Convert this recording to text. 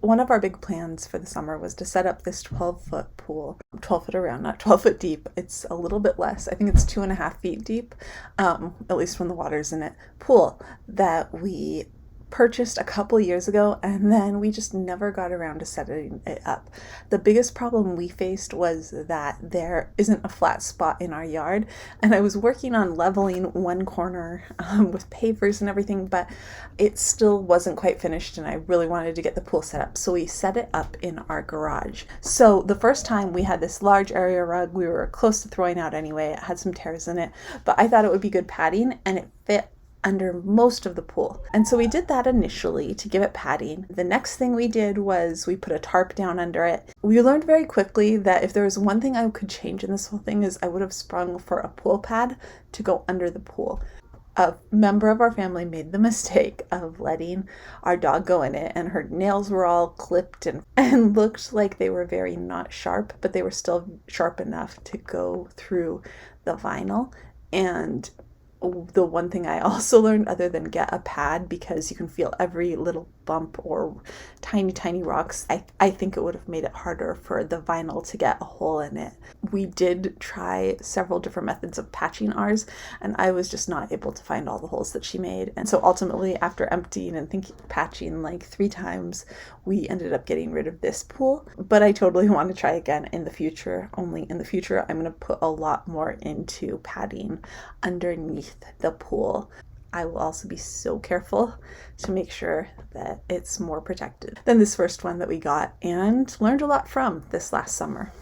one of our big plans for the summer was to set up this 12-foot pool, 12 foot around, not 12 foot deep. It's a little bit less. I think it's 2.5 feet deep, at least when the water's in it, pool that we purchased a couple years ago, and then we just never got around to setting it up. The biggest problem we faced was that there isn't a flat spot in our yard, and I was working on leveling one corner with pavers and everything, but it still wasn't quite finished, and I really wanted to get the pool set up, so we set it up in our garage. So the first time we had this large area rug we were close to throwing out anyway. It had some tears in it, but I thought it would be good padding, and it fit under most of the pool. And so we did that initially to give it padding. The next thing we did was we put a tarp down under it. We learned very quickly that if there was one thing I could change in this whole thing is I would have sprung for a pool pad to go under the pool. A member of our family made the mistake of letting our dog go in it, and her nails were all clipped and looked like they were very not sharp, but they were still sharp enough to go through the vinyl. And the one thing I also learned, other than get a pad, because you can feel every little bump or tiny rocks, I think it would have made it harder for the vinyl to get a hole in it. We did try several different methods of patching ours, and I was just not able to find all the holes that she made. And so ultimately, after emptying and patching like 3 times, we ended up getting rid of this pool. But I totally want to try again in the future. Only in the future, I'm going to put a lot more into padding underneath the pool. I will also be so careful to make sure that it's more protected than this first one that we got and learned a lot from this last summer.